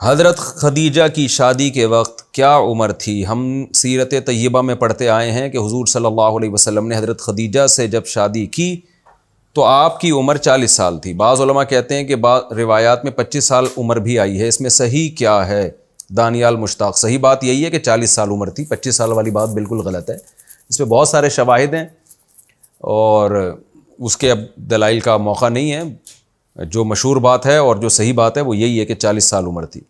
حضرت خدیجہ کی شادی کے وقت کیا عمر تھی؟ ہم سیرت طیبہ میں پڑھتے آئے ہیں کہ حضور صلی اللہ علیہ وسلم نے حضرت خدیجہ سے جب شادی کی تو آپ کی عمر 40 سال تھی۔ بعض علماء کہتے ہیں کہ بعض روایات میں 25 سال عمر بھی آئی ہے، اس میں صحیح کیا ہے؟ دانیال مشتاق: صحیح بات یہی ہے کہ 40 سال عمر تھی، 25 سال والی بات بالکل غلط ہے۔ اس پہ بہت سارے شواہد ہیں اور اس کے اب دلائل کا موقع نہیں ہے۔ جو مشہور بات ہے اور جو صحیح بات ہے وہ یہی ہے کہ 40 سال عمر تھی،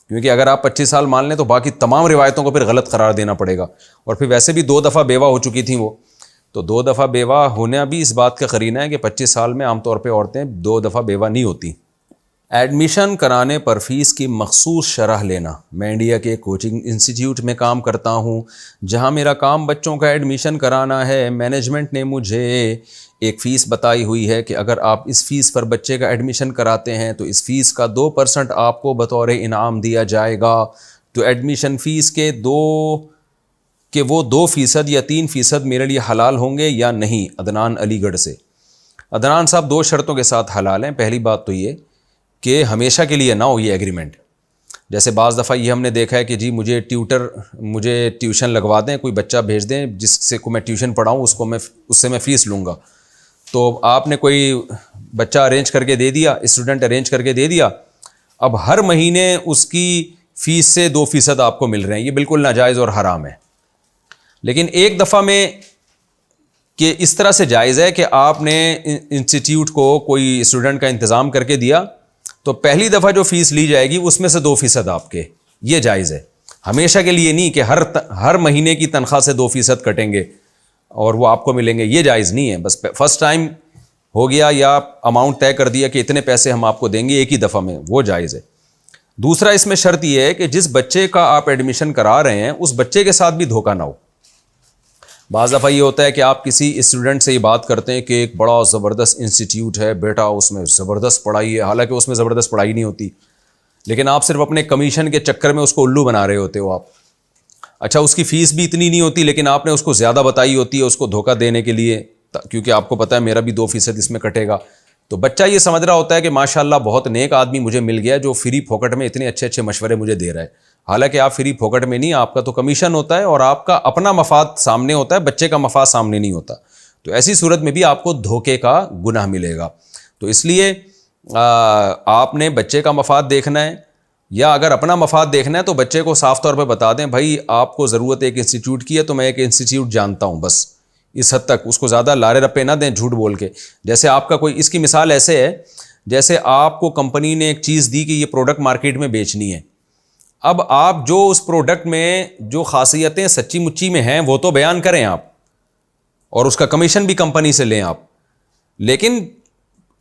کیونکہ اگر آپ 25 سال مان لیں تو باقی تمام روایتوں کو پھر غلط قرار دینا پڑے گا، اور پھر ویسے بھی 2 دفعہ بیوہ ہو چکی تھیں وہ، تو 2 دفعہ بیوہ ہونا بھی اس بات کا قرینہ ہے کہ 25 سال میں عام طور پہ عورتیں 2 دفعہ بیوہ نہیں ہوتی۔ ایڈمیشن کرانے پر فیس کی مخصوص شرح لینا۔ میں انڈیا کے ایک کوچنگ انسٹیٹیوٹ میں کام کرتا ہوں جہاں میرا کام بچوں کا ایڈمیشن کرانا ہے۔ مینجمنٹ نے مجھے ایک فیس بتائی ہوئی ہے کہ اگر آپ اس فیس پر بچے کا ایڈمیشن کراتے ہیں تو اس فیس کا 2% آپ کو بطور انعام دیا جائے گا۔ تو ایڈمیشن فیس کے وہ 2% یا 3% میرے لیے حلال ہوں گے یا نہیں؟ عدنان علی گڑھ سے۔ عدنان صاحب 2 شرطوں کے ساتھ حلال ہیں۔ پہلی بات تو یہ کہ ہمیشہ کے لیے نہ ہو یہ ایگریمنٹ۔ جیسے بعض دفعہ یہ ہم نے دیکھا ہے کہ جی مجھے ٹیوشن لگوا دیں، کوئی بچہ بھیج دیں جس سے کو میں ٹیوشن پڑھاؤں، اس سے میں فیس لوں گا۔ تو آپ نے کوئی بچہ ارینج کر کے دے دیا، اسٹوڈنٹ ارینج کر کے دے دیا، اب ہر مہینے اس کی فیس سے 2% آپ کو مل رہے ہیں، یہ بالکل ناجائز اور حرام ہے۔ لیکن ایک دفعہ میں کہ اس طرح سے جائز ہے کہ آپ نے انسٹیٹیوٹ کو کوئی اسٹوڈنٹ کا انتظام کر کے دیا تو پہلی دفعہ جو فیس لی جائے گی اس میں سے 2% آپ کے، یہ جائز ہے۔ ہمیشہ کے لیے نہیں کہ ہر مہینے کی تنخواہ سے 2% کٹیں گے اور وہ آپ کو ملیں گے، یہ جائز نہیں ہے۔ بس فرسٹ ٹائم ہو گیا یا اماؤنٹ طے کر دیا کہ اتنے پیسے ہم آپ کو دیں گے ایک ہی دفعہ میں، وہ جائز ہے۔ دوسرا اس میں شرط یہ ہے کہ جس بچے کا آپ ایڈمیشن کرا رہے ہیں اس بچے کے ساتھ بھی دھوکہ نہ ہو۔ بعض دفعہ یہ ہوتا ہے کہ آپ کسی اسٹوڈنٹ سے یہ بات کرتے ہیں کہ ایک بڑا زبردست انسٹیٹیوٹ ہے بیٹا، اس میں زبردست پڑھائی ہے، حالانکہ اس میں زبردست پڑھائی نہیں ہوتی، لیکن آپ صرف اپنے کمیشن کے چکر میں اس کو الو بنا رہے ہوتے ہو آپ۔ اچھا اس کی فیس بھی اتنی نہیں ہوتی لیکن آپ نے اس کو زیادہ بتائی ہوتی ہے اس کو دھوکہ دینے کے لیے، کیونکہ آپ کو پتہ ہے میرا بھی 2% اس میں کٹے گا۔ تو بچہ یہ سمجھ رہا ہوتا ہے کہ ماشاءاللہ بہت نیک آدمی مجھے مل گیا جو فری پھوکٹ میں اتنے اچھے اچھے مشورے مجھے دے رہا ہے، حالانکہ آپ فری پھوکٹ میں نہیں، آپ کا تو کمیشن ہوتا ہے اور آپ کا اپنا مفاد سامنے ہوتا ہے، بچے کا مفاد سامنے نہیں ہوتا۔ تو ایسی صورت میں بھی آپ کو دھوکے کا گناہ ملے گا۔ تو اس لیے آپ نے بچے کا مفاد دیکھنا ہے، یا اگر اپنا مفاد دیکھنا ہے تو بچے کو صاف طور پہ بتا دیں بھائی آپ کو ضرورت ایک انسٹیٹیوٹ کی ہے تو میں ایک انسٹیٹیوٹ جانتا ہوں، بس اس حد تک۔ اس کو زیادہ لارے رپے نہ دیں جھوٹ بول کے۔ جیسے آپ کا کوئی، اس کی مثال ایسے ہے جیسے آپ کو کمپنی نے ایک چیز دی کہ یہ پروڈکٹ مارکیٹ میں بیچنی ہے، اب آپ جو اس پروڈکٹ میں جو خاصیتیں سچی مچی میں ہیں وہ تو بیان کریں آپ، اور اس کا کمیشن بھی کمپنی سے لیں آپ، لیکن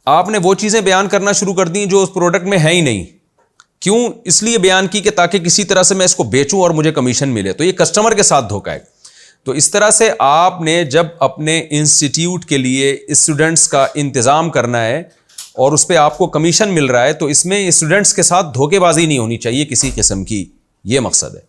آپ نے وہ چیزیں بیان کرنا شروع کر دیں جو اس پروڈکٹ میں ہے ہی نہیں۔ کیوں؟ اس لیے بیان کی کہ تاکہ کسی طرح سے میں اس کو بیچوں اور مجھے کمیشن ملے، تو یہ کسٹمر کے ساتھ دھوکہ ہے۔ تو اس طرح سے آپ نے جب اپنے انسٹیٹیوٹ کے لیے اسٹوڈنٹس کا انتظام کرنا ہے اور اس پہ آپ کو کمیشن مل رہا ہے تو اس میں اسٹوڈنٹس کے ساتھ دھوکے بازی نہیں ہونی چاہیے کسی قسم کی، یہ مقصد ہے۔